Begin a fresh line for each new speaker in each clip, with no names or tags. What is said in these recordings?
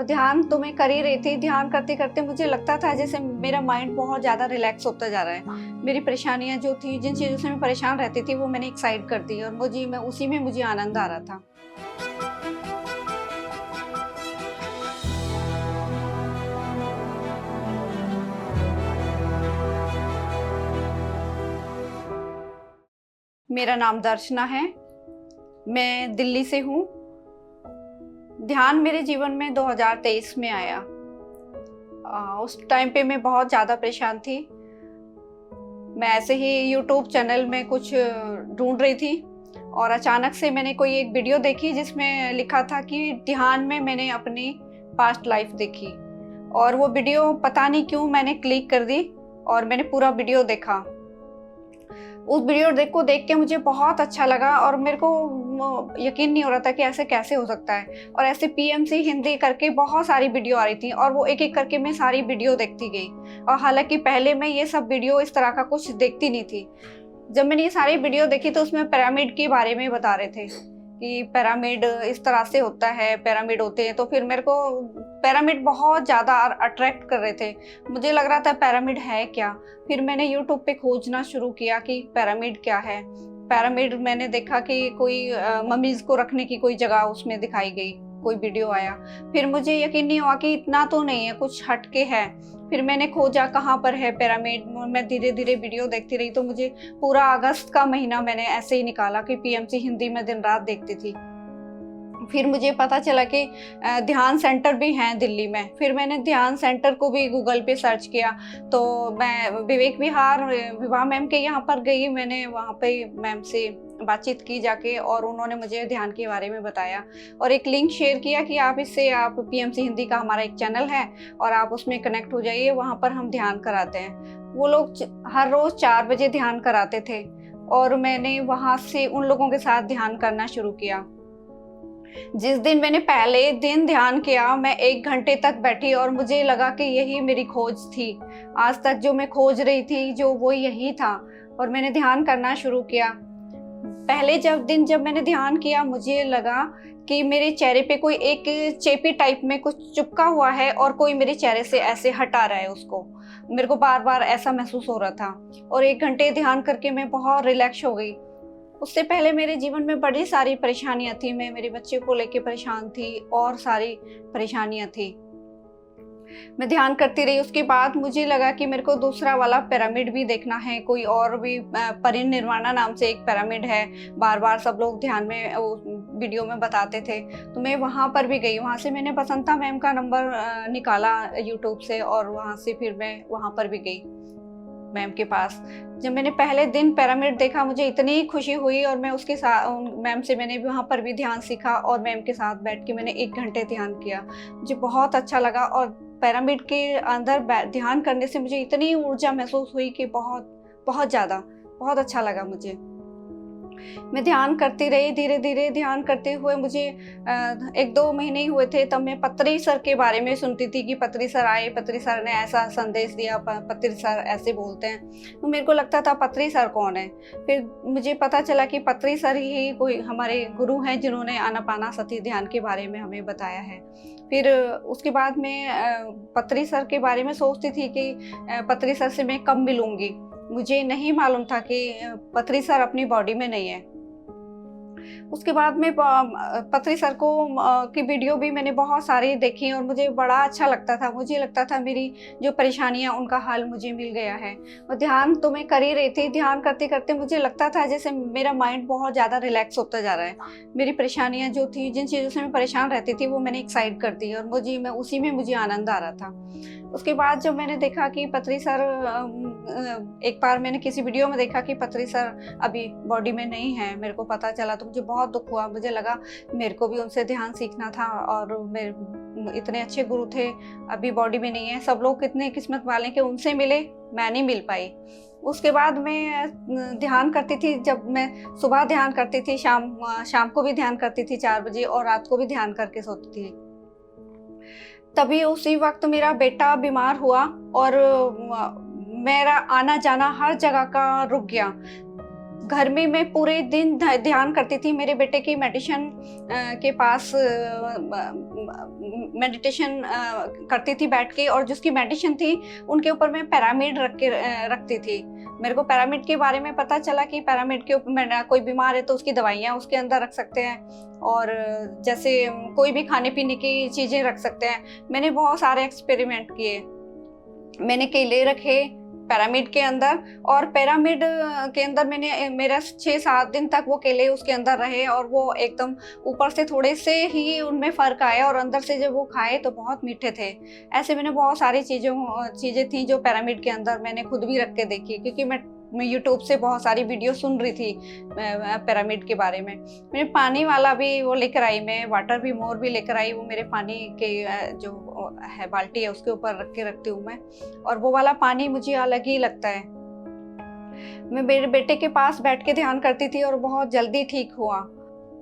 और ध्यान तो मैं कर ही रही थी। ध्यान करते-करते मुझे लगता था जैसे मेरा माइंड बहुत ज़्यादा रिलैक्स होता जा रहा है। मेरी परेशानियाँ जो थी, जिन चीज़ों से मैं परेशान रहती थी, वो मैंने एक साइड कर दी और मैं उसी में मुझे आनंद आ रहा था। मेरा नाम दर्शना है, मैं दिल्ली से हूँ। ध्यान मेरे जीवन में 2023 में आया। उस टाइम पे मैं बहुत ज़्यादा परेशान थी। मैं ऐसे ही यूट्यूब चैनल में कुछ ढूँढ रही थी और अचानक से मैंने कोई एक वीडियो देखी जिसमें लिखा था कि ध्यान में मैंने अपनी पास्ट लाइफ देखी, और वो वीडियो पता नहीं क्यों मैंने क्लिक कर दी और मैंने पूरा वीडियो देखा। उस वीडियो देख के मुझे बहुत अच्छा लगा और मेरे को यकीन नहीं हो रहा था कि ऐसे कैसे हो सकता है। और ऐसे पीएमसी हिंदी करके बहुत सारी वीडियो आ रही थी और वो एक-एक करके मैं सारी वीडियो देखती गई। और हालाँकि पहले मैं ये सब वीडियो इस तरह का कुछ देखती नहीं थी। जब मैंने ये सारी वीडियो देखी तो उसमें पिरामिड के बारे में बता रहे थे कि पिरामिड इस तरह से होता है, पिरामिड होते हैं। तो फिर मेरे को पिरामिड बहुत ज़्यादा अट्रैक्ट कर रहे थे। मुझे लग रहा था पिरामिड है क्या? फिर मैंने यूट्यूब पे खोजना शुरू किया कि पिरामिड क्या है? पिरामिड मैंने देखा कि कोई मम्मीज़ को रखने की कोई जगह उसमें दिखाई गई, कोई वीडियो आया। फिर मुझे यकीन नहीं हुआ कि इतना तो नहीं है, कुछ हट के है। फिर मैंने खोजा कहाँ पर है पिरामिड। मैं धीरे-धीरे वीडियो देखती रही तो मुझे पूरा अगस्त का महीना मैंने ऐसे ही निकाला कि पीएमसी हिंदी में दिन-रात देखती थी। फिर मुझे पता चला कि ध्यान सेंटर भी हैं दिल्ली में। फिर मैंने ध्यान सेंटर को भी गूगल पे सर्च किया, तो मैं विवेक विहार विभा मैम के यहाँ पर गई। मैंने वहाँ पे मैम से बातचीत की जाके और उन्होंने मुझे ध्यान के बारे में बताया और एक लिंक शेयर किया कि आप पीएमसी हिंदी का हमारा एक चैनल है और आप उसमें कनेक्ट हो जाइए, वहाँ पर हम ध्यान कराते हैं। वो लोग हर रोज़ 4 बजे ध्यान कराते थे और मैंने वहाँ से उन लोगों के साथ ध्यान करना शुरू किया। जिस दिन मैंने पहले दिन ध्यान किया, मैं 1 घंटे तक बैठी और मुझे लगा कि यही मेरी खोज थी। आज तक जो मैं खोज रही थी, जो वो यही था और मैंने ध्यान करना शुरू किया। पहले जब मैंने ध्यान किया, मुझे लगा कि मेरे चेहरे पे कोई एक चेपी टाइप में कुछ चिपका हुआ है और कोई मेरे चेहरे से ऐसे हटा रहा है उसको। मेरे को बार-बार ऐसा महसूस हो रहा था और 1 घंटे ध्यान करके मैं बहुत रिलैक्स हो गई। उससे पहले मेरे जीवन में बड़ी सारी परेशानियाँ थी। मैं मेरे बच्चे को लेके परेशान थी और सारी परेशानियाँ थी। मैं ध्यान करती रही। उसके बाद मुझे लगा कि मेरे को दूसरा वाला पिरामिड भी देखना है। कोई और भी परिनिर्वाणा नाम से एक पिरामिड है। बार-बार सब लोग ध्यान में वीडियो में बताते थे। तो मैं वहाँ पर भी गई। वहाँ से मैंने बसंता मैम का नंबर निकाला यूट्यूब से और वहाँ से फिर मैं वहाँ पर भी गई मैम के पास। जब मैंने पहले दिन पिरामिड देखा, मुझे इतनी खुशी हुई और मैं उसके साथ मैम से मैंने वहाँ पर भी ध्यान सीखा और मैम के साथ बैठ के मैंने 1 घंटे ध्यान किया। मुझे बहुत अच्छा लगा और पिरामिड के अंदर ध्यान करने से मुझे इतनी ऊर्जा महसूस हुई कि बहुत ज़्यादा बहुत अच्छा लगा मुझे। मैं ध्यान करती रही। धीरे-धीरे ध्यान करते हुए मुझे 1-2 महीने ही हुए थे, तब मैं पत्री सर के बारे में सुनती थी कि पत्री सर आए, पत्री सर ने ऐसा संदेश दिया, पत्री सर ऐसे बोलते हैं। तो मेरे को लगता था पत्री सर कौन है? फिर मुझे पता चला कि पत्री सर ही कोई हमारे गुरु हैं जिन्होंने आनापानसति ध्यान के बारे में हमें बताया है। फिर उसके बाद मैं पत्री सर के बारे में सोचती थी कि पत्री सर से मैं कब मिलूँगी? मुझे नहीं मालूम था कि पत्री सर अपनी बॉडी में नहीं है। उसके बाद में पत्री सर को की वीडियो भी मैंने बहुत सारी देखी और मुझे बड़ा अच्छा लगता था। मुझे लगता था मेरी जो परेशानियाँ उनका हल मुझे मिल गया है। और ध्यान तो मैं कर ही रही थी। ध्यान करते-करते मुझे लगता था जैसे मेरा माइंड बहुत ज़्यादा रिलैक्स होता जा रहा है। मेरी परेशानियाँ जो थी, जिन चीज़ों से मैं परेशान रहती थी, वो मैंने एक साइड कर दी और उसी में मुझे आनंद आ रहा था। उसके बाद जब मैंने देखा कि पत्री सर एक बार मैंने किसी वीडियो में देखा कि पत्री सर अभी बॉडी में नहीं है, मेरे को पता चला तो मुझे बहुत दुःख हुआ। मुझे लगा मेरे को भी उनसे ध्यान सीखना था और इतने अच्छे गुरु थे, अभी बॉडी में नहीं है। सब लोग कितने किस्मत वाले हैं कि उनसे मिले, मैं नहीं मिल पाई। उसके बाद मैं ध्यान करती थी। जब मैं सुबह ध्यान करती थी, शाम को भी ध्यान करती थी 4 बजे और रात को भी ध्यान करके सोती थी। तभी उसी वक्त मेरा बेटा बीमार हुआ और मेरा आना जाना हर जगह का रुक गया। घर में मैं पूरे दिन ध्यान करती थी। मेरे बेटे की मेडिसिन के पास मेडिटेशन करती थी बैठ के, और जिसकी मेडिटेशन थी उनके ऊपर मैं पिरामिड रखती थी। मेरे को पिरामिड के बारे में पता चला कि पिरामिड के ऊपर कोई बीमार है तो उसकी दवाइयाँ उसके अंदर रख सकते हैं, और जैसे कोई भी खाने पीने की चीज़ें रख सकते हैं। मैंने बहुत सारे एक्सपेरिमेंट किए। मैंने केले रखे पिरामिड के अंदर, और पिरामिड के अंदर मेरा 6-7 दिन तक वो केले उसके अंदर रहे, और वो एकदम ऊपर से थोड़े से ही उनमें फ़र्क आया, और अंदर से जब वो खाए तो बहुत मीठे थे। ऐसे मैंने बहुत सारी चीज़ें थी जो पिरामिड के अंदर मैंने खुद भी रख के देखी, क्योंकि मैं यूट्यूब से बहुत सारी वीडियो सुन रही थी पिरामिड के बारे में। मैं पानी वाला भी वो लेकर आई, मैं वाटर भी मोर भी लेकर आई। वो मेरे पानी के जो है बाल्टी है उसके ऊपर रख के रखती हूँ मैं, और वो वाला पानी मुझे अलग ही लगता है। मैं मेरे बेटे के पास बैठ के ध्यान करती थी और बहुत जल्दी ठीक हुआ।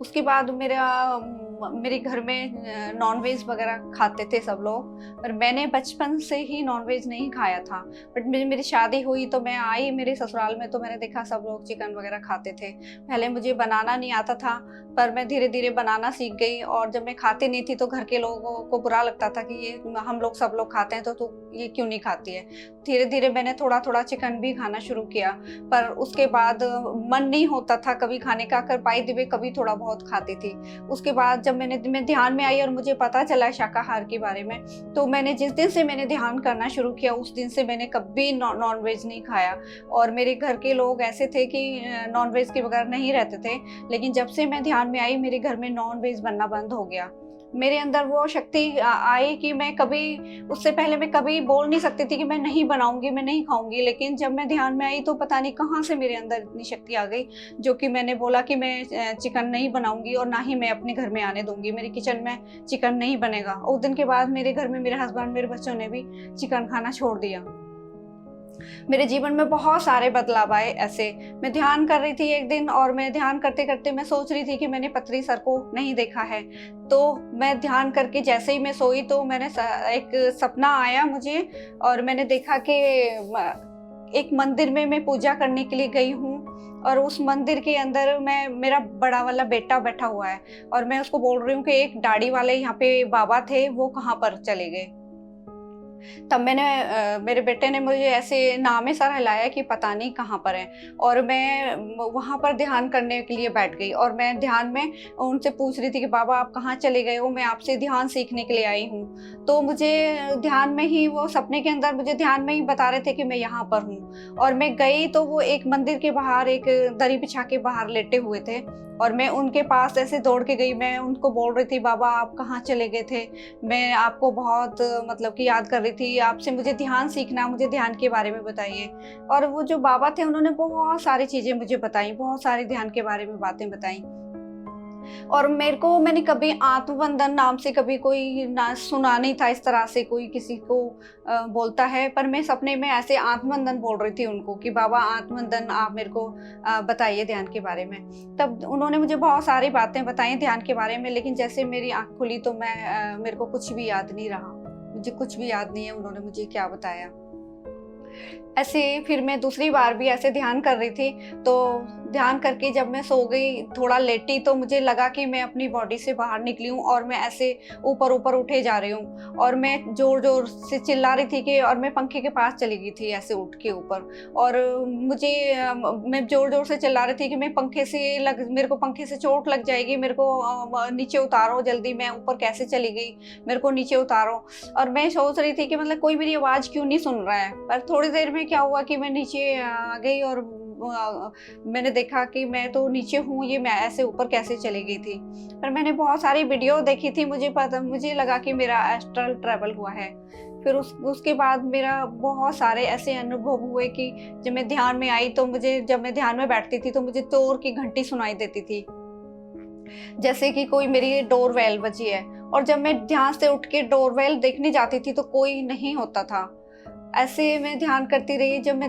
उसके बाद मेरे घर में नॉनवेज वगैरह खाते थे सब लोग, पर मैंने बचपन से ही नॉनवेज नहीं खाया था। बट मेरी शादी हुई तो मैं आई मेरे ससुराल में, तो मैंने देखा सब लोग चिकन वगैरह खाते थे। पहले मुझे बनाना नहीं आता था, पर मैं धीरे धीरे बनाना सीख गई, और जब मैं खाती नहीं थी तो घर के लोगों को बुरा लगता था कि ये हम लोग सब लोग खाते हैं तो तू ये क्यों नहीं खाती है। धीरे धीरे मैंने थोड़ा थोड़ा चिकन भी खाना शुरू किया, पर उसके बाद मन नहीं होता था कभी खाने का, कर पाई दिवे कभी थोड़ा बहुत खाती थी। उसके बाद जब मैं ध्यान में आई और मुझे पता चला शाकाहार के बारे में, तो मैंने जिस दिन से मैंने ध्यान करना शुरू किया उस दिन से मैंने कभी नॉनवेज नहीं खाया। और मेरे घर के लोग ऐसे थे कि नॉनवेज के बगैर नहीं रहते थे, लेकिन जब से मैं ध्यान में आई मेरे घर में नॉनवेज बनना बंद हो गया। मेरे अंदर वो शक्ति आई कि मैं कभी, उससे पहले मैं कभी बोल नहीं सकती थी कि मैं नहीं बनाऊंगी, मैं नहीं खाऊंगी, लेकिन जब मैं ध्यान में आई तो पता नहीं कहाँ से मेरे अंदर इतनी शक्ति आ गई, जो कि मैंने बोला कि मैं चिकन नहीं बनाऊंगी और ना ही मैं अपने घर में आने दूंगी, मेरे किचन में चिकन नहीं बनेगा। उस दिन के बाद मेरे घर में मेरे हस्बैंड, मेरे बच्चों ने भी चिकन खाना छोड़ दिया। मेरे जीवन में बहुत सारे बदलाव आए। ऐसे मैं ध्यान कर रही थी एक दिन, और मैं ध्यान करते करते मैं सोच रही थी कि मैंने पत्री सर को नहीं देखा है। तो मैं ध्यान करके जैसे ही मैं सोई तो मैंने एक सपना आया मुझे, और मैंने देखा कि एक मंदिर में मैं पूजा करने के लिए गई हूँ, और उस मंदिर के अंदर मेरा बड़ा वाला बेटा बैठा हुआ है, और मैं उसको बोल रही हूँ कि एक दाढ़ी वाले यहाँ पे बाबा थे, वो कहाँ पर चले गए। तब मेरे बेटे ने मुझे ऐसे नामे सर हिलाया कि पता नहीं कहाँ पर है, और मैं वहाँ पर ध्यान करने के लिए बैठ गई, और मैं ध्यान में उनसे पूछ रही थी कि बाबा आप कहाँ चले गए हो, मैं आपसे ध्यान सीखने के लिए आई हूँ। तो मुझे ध्यान में ही, वो सपने के अंदर मुझे ध्यान में ही बता रहे थे कि मैं यहाँ पर हूँ। और मैं गई तो वो एक मंदिर के बाहर एक दरी बिछा के बाहर लेटे हुए थे, और मैं उनके पास ऐसे दौड़ के गई। मैं उनको बोल रही थी बाबा आप कहाँ चले गए थे, मैं आपको बहुत मतलब कि याद कर रही थी, आपसे मुझे ध्यान सीखना, मुझे ध्यान के बारे में बताइए। और वो जो बाबा थे उन्होंने बहुत सारी चीज़ें मुझे बताई, बहुत सारी ध्यान के बारे में बातें बताई। और मैंने कभी आत्मबंधन नाम से कभी कोई ना सुना नहीं था, इस तरह से कोई किसी को बोलता है। पर मैं सपने में ऐसे आत्मबंधन बोल रही थी उनको कि बाबा आत्मबंधन आप मेरे को बताइए ध्यान के बारे में। तब उन्होंने मुझे बहुत सारी बातें बताई ध्यान के बारे में, लेकिन जैसे मेरी आँख खुली तो मेरे को कुछ भी याद नहीं रहा, मुझे कुछ भी याद नहीं है उन्होंने मुझे क्या बताया। ऐसे फिर मैं दूसरी बार भी ऐसे ध्यान कर रही थी, तो ध्यान करके जब मैं सो गई, थोड़ा लेटी, तो मुझे लगा कि मैं अपनी बॉडी से बाहर निकली हूँ और मैं ऐसे ऊपर ऊपर उठे जा रही हूँ, और मैं जोर जोर से चिल्ला रही थी कि, और मैं पंखे के पास चली गई थी ऐसे उठ के ऊपर, और मैं जोर जोर से चिल्ला रही थी कि मेरे को पंखे से चोट लग जाएगी, मेरे को नीचे उतारो जल्दी, मैं ऊपर कैसे चली गई, मेरे को नीचे उतारो। और मैं सोच रही थी कि मतलब कोई मेरी आवाज़ क्यों नहीं सुन रहा है। पर थोड़ी देर में क्या हुआ कि मैं नीचे आ गई, और मैंने देखा कि मैं तो नीचे हूँ, ये मैं ऐसे ऊपर कैसे चली गई थी। पर मैंने बहुत सारी वीडियो देखी थी, मुझे लगा कि मेरा एस्ट्रल ट्रैवल हुआ है। फिर उसके बाद मेरा बहुत सारे ऐसे अनुभव हुए कि जब मैं ध्यान में आई तो जब मैं ध्यान में बैठती थी तो मुझे चोर की घंटी सुनाई देती थी, जैसे कि कोई मेरी डोरबेल बजी है। और जब मैं ध्यान से उठ के डोरबेल देखने जाती थी तो कोई नहीं होता था। ऐसे मैं ध्यान करती रही। जब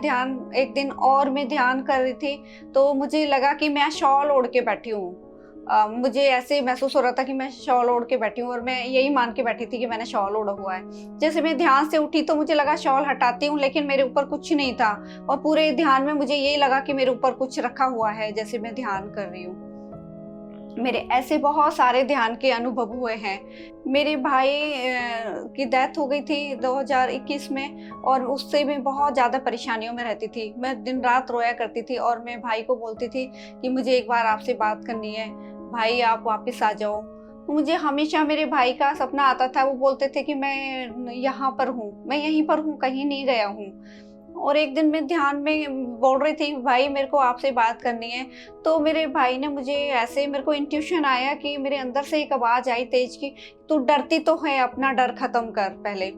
एक दिन और मैं ध्यान कर रही थी तो मुझे लगा कि मैं शॉल ओढ़ के बैठी हूँ। मुझे ऐसे महसूस हो रहा था कि मैं शॉल ओढ़ के बैठी हूँ, और मैं यही मान के बैठी थी कि मैंने शॉल ओढ़ा हुआ है। जैसे मैं ध्यान से उठी तो मुझे लगा शॉल हटाती हूँ, लेकिन मेरे ऊपर कुछ नहीं था, और पूरे ध्यान में मुझे यही लगा कि मेरे ऊपर कुछ रखा हुआ है, जैसे मैं ध्यान कर रही हूँ। मेरे ऐसे बहुत सारे ध्यान के अनुभव हुए हैं। मेरे भाई की डेथ हो गई थी 2021 में, और उससे मैं बहुत ज़्यादा परेशानियों में रहती थी। मैं दिन रात रोया करती थी और मैं भाई को बोलती थी कि मुझे एक बार आपसे बात करनी है, भाई आप वापस आ जाओ। मुझे हमेशा मेरे भाई का सपना आता था, वो बोलते थे कि मैं यहाँ पर हूँ, मैं यहीं पर हूँ, कहीं नहीं गया हूँ। और एक दिन मैं ध्यान में बोल रही थी, भाई मेरे को आपसे बात करनी है, तो मेरे भाई ने मुझे ऐसे, मेरे को इंट्यूशन आया कि मेरे अंदर से एक आवाज़ आई तेज की, तू डरती तो है, अपना डर खत्म कर पहले।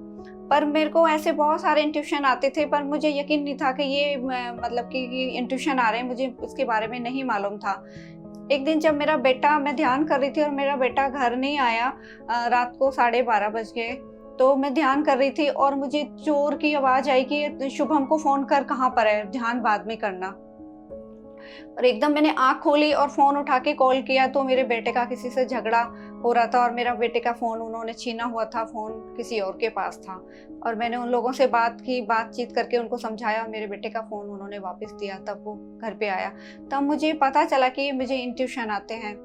पर मेरे को ऐसे बहुत सारे इंट्यूशन आते थे, पर मुझे यकीन नहीं था कि ये मतलब कि ये इंट्यूशन आ रहे हैं, मुझे इसके बारे में नहीं मालूम था। एक दिन जब मेरा बेटा, मैं ध्यान कर रही थी और मेरा बेटा घर नहीं आया, रात को 12:30 बज गए, तो मैं ध्यान कर रही थी और मुझे चोर की आवाज़ आई कि शुभम को फ़ोन कर, कहाँ पर है, ध्यान बाद में करना। और एकदम मैंने आँख खोली और फ़ोन उठा के कॉल किया, तो मेरे बेटे का किसी से झगड़ा हो रहा था और मेरा बेटे का फ़ोन उन्होंने छीना हुआ था, फ़ोन किसी और के पास था। और मैंने उन लोगों से बात की, बातचीत करके उनको समझाया, मेरे बेटे का फ़ोन उन्होंने वापस दिया, तब वो घर पे आया। तब मुझे पता चला कि मुझे इंट्यूशन आते हैं।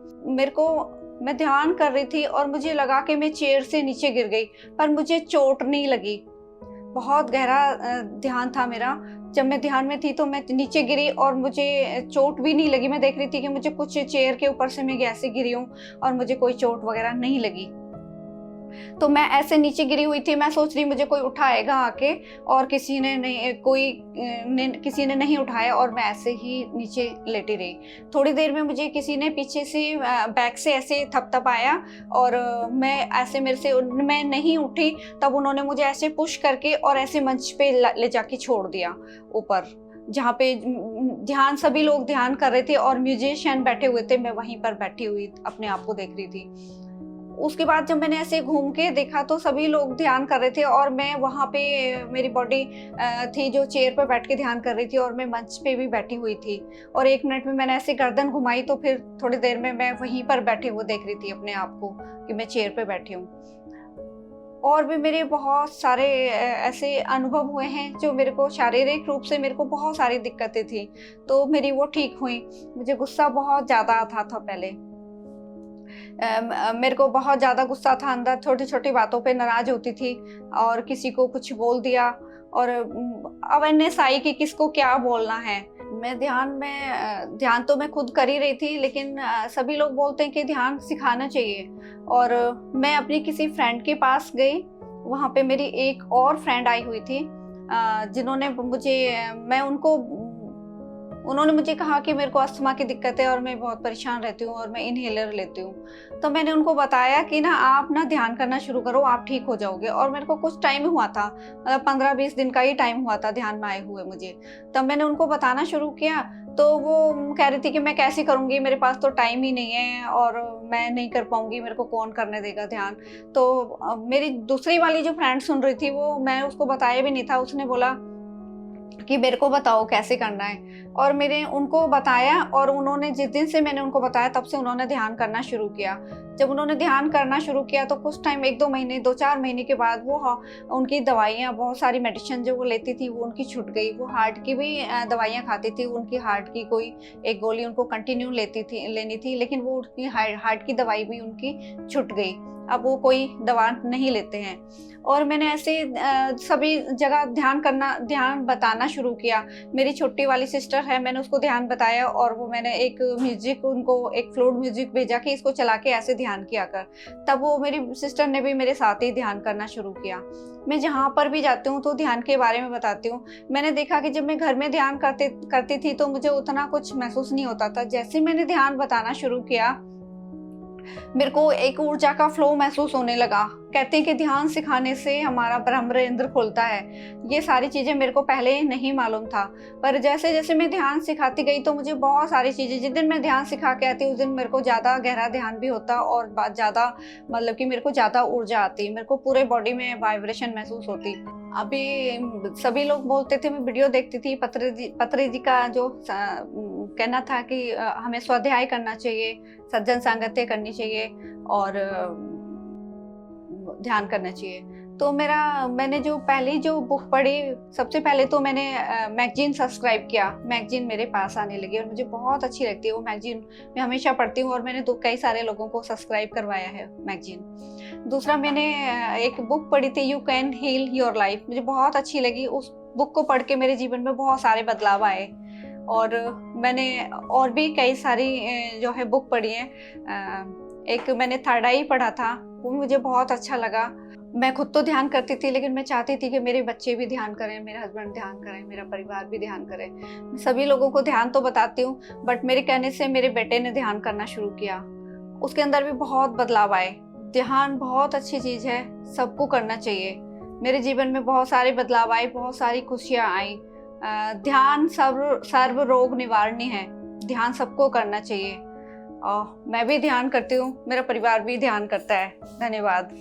मैं ध्यान कर रही थी और मुझे लगा कि मैं चेयर से नीचे गिर गई, पर मुझे चोट नहीं लगी। बहुत गहरा ध्यान था मेरा। जब मैं ध्यान में थी तो मैं नीचे गिरी और मुझे चोट भी नहीं लगी। मैं देख रही थी कि मुझे कुछ चेयर के ऊपर से मैं ऐसे गिरी हूँ और मुझे कोई चोट वगैरह नहीं लगी। तो मैं ऐसे नीचे गिरी हुई थी, मैं सोच रही मुझे कोई उठाएगा आके, और किसी ने नहीं उठाया और मैं ऐसे ही नीचे लेटी रही। थोड़ी देर में मुझे किसी ने पीछे से बैक से ऐसे थपथपाया और मैं नहीं उठी। तब उन्होंने मुझे ऐसे पुश करके और ऐसे मंच पे ले जाके छोड़ दिया ऊपर, जहाँ पे सभी लोग ध्यान कर रहे थे और म्यूजिशियन बैठे हुए थे। मैं वहीं पर बैठी हुई अपने आप को देख रही थी। उसके बाद जब मैंने ऐसे घूम के देखा तो सभी लोग ध्यान कर रहे थे और मैं वहाँ पे, मेरी बॉडी थी जो चेयर पर बैठ के ध्यान कर रही थी और मैं मंच पे भी बैठी हुई थी। और 1 मिनट में मैंने ऐसे गर्दन घुमाई तो फिर थोड़ी देर में मैं वहीं पर बैठी हुई देख रही थी अपने आप को कि मैं चेयर पे बैठी हूँ। और भी मेरे बहुत सारे ऐसे अनुभव हुए हैं जो मेरे को शारीरिक रूप से, मेरे को बहुत सारी दिक्कतें थी, तो मेरी वो ठीक हुई। मुझे गुस्सा बहुत ज़्यादा आता था पहले। मेरे को बहुत ज़्यादा गुस्सा था अंदर, छोटी-छोटी बातों पे नाराज़ होती थी और किसी को कुछ बोल दिया और अवेयरनेस आई कि किसको क्या बोलना है। मैं ध्यान तो मैं खुद कर ही रही थी, लेकिन सभी लोग बोलते हैं कि ध्यान सिखाना चाहिए। और मैं अपनी किसी फ्रेंड के पास गई, वहाँ पे मेरी एक और फ्रेंड आई हुई थी, जिन्होंने उन्होंने मुझे कहा कि मेरे को अस्थमा की दिक्कत है और मैं बहुत परेशान रहती हूँ और मैं इनहेलर लेती हूँ। तो मैंने उनको बताया कि ना आप ना ध्यान करना शुरू करो, आप ठीक हो जाओगे। और मेरे को कुछ टाइम हुआ था, मतलब 15-20 दिन का ही टाइम हुआ था ध्यान में आए हुए मुझे। तब मैंने उनको बताना शुरू किया, तो वो कह रही थी कि मैं कैसे करूँगी, मेरे पास तो टाइम ही नहीं है और मैं नहीं कर पाऊँगी, मेरे को कौन करने देगा ध्यान। तो मेरी दूसरी वाली जो फ्रेंड सुन रही थी, वो, मैं उसको बताया भी नहीं था, उसने बोला कि मेरे को बताओ कैसे करना है। और मैंने उनको बताया और उन्होंने, जिस दिन से मैंने उनको बताया तब से उन्होंने ध्यान करना शुरू किया। जब उन्होंने ध्यान करना शुरू किया तो कुछ टाइम, 1-2 महीने, 2-4 महीने के बाद वो उनकी दवाइयाँ, बहुत सारी मेडिसिन जो वो लेती थी वो उनकी छूट गई। वो हार्ट की भी दवाइयाँ खाती थी, उनकी हार्ट की कोई एक गोली उनको कंटिन्यू लेनी थी, लेकिन वो उनकी हार्ट की दवाई भी उनकी छूट गई। अब वो कोई दवा नहीं लेते हैं। और मैंने ऐसे सभी जगह ध्यान बताना शुरू किया। मेरी छोटी वाली सिस्टर है, मैंने उसको ध्यान बताया और वो मैंने एक म्यूजिक, उनको एक फ्लूट म्यूजिक भेजा कि इसको चला के ऐसे ध्यान किया कर। तब वो मेरी सिस्टर ने भी मेरे साथ ही ध्यान करना शुरू किया। मैं जहाँ पर भी जाती हूँ तो ध्यान के बारे में बताती हूँ। मैंने देखा कि जब मैं घर में ध्यान करती थी तो मुझे उतना कुछ महसूस नहीं होता था। जैसे मैंने ध्यान बताना शुरू किया, मेरे को एक ऊर्जा का फ्लो महसूस होने लगा। कहते हैं कि ध्यान सिखाने से हमारा ब्रह्मरंध्र खुलता है। ये सारी चीजें मेरे को पहले नहीं मालूम था, पर जैसे जैसे मैं ध्यान सिखाती गई तो मुझे बहुत सारी चीजें, जिस दिन मैं ध्यान सिखा के आती उस दिन मेरे को ज्यादा गहरा ध्यान भी होता और ज्यादा, मतलब कि मेरे को ज्यादा ऊर्जा आती, मेरे को पूरे बॉडी में वाइब्रेशन महसूस होती। अभी सभी लोग बोलते थे, मैं वीडियो देखती थी, पत्री जी का जो कहना था कि हमें स्वाध्याय करना चाहिए, सज्जन संगति करनी चाहिए और ध्यान करना चाहिए। तो मैंने जो बुक पढ़ी, सबसे पहले तो मैंने मैगजीन सब्सक्राइब किया। मैगजीन मेरे पास आने लगी और मुझे बहुत अच्छी लगती है वो मैगजीन। मैं हमेशा पढ़ती हूँ और मैंने कई सारे लोगों को सब्सक्राइब करवाया है मैगजीन। दूसरा, मैंने एक बुक पढ़ी थी, you can heal your life. मुझे बहुत अच्छी लगी। उस बुक को पढ़ के मेरे जीवन में बहुत सारे बदलाव आए। और मैंने और भी कई सारी जो है बुक पढ़ी है। एक मैंने थर्ड आई पढ़ा था, वो मुझे बहुत अच्छा लगा। मैं खुद तो ध्यान करती थी, लेकिन मैं चाहती थी कि मेरे बच्चे भी ध्यान करें, मेरे हस्बैंड ध्यान करें, मेरा परिवार भी ध्यान करे। मैं सभी लोगों को ध्यान तो बताती हूँ, बट मेरे कहने से मेरे बेटे ने ध्यान करना शुरू किया। उसके अंदर भी बहुत बदलाव आए। ध्यान बहुत अच्छी चीज़ है, सबको करना चाहिए। मेरे जीवन में बहुत सारे बदलाव आए, बहुत सारी खुशियाँ आई। ध्यान सर्व रोग निवारणी है। ध्यान सबको करना चाहिए और मैं भी ध्यान करती हूँ, मेरा परिवार भी ध्यान करता है। धन्यवाद।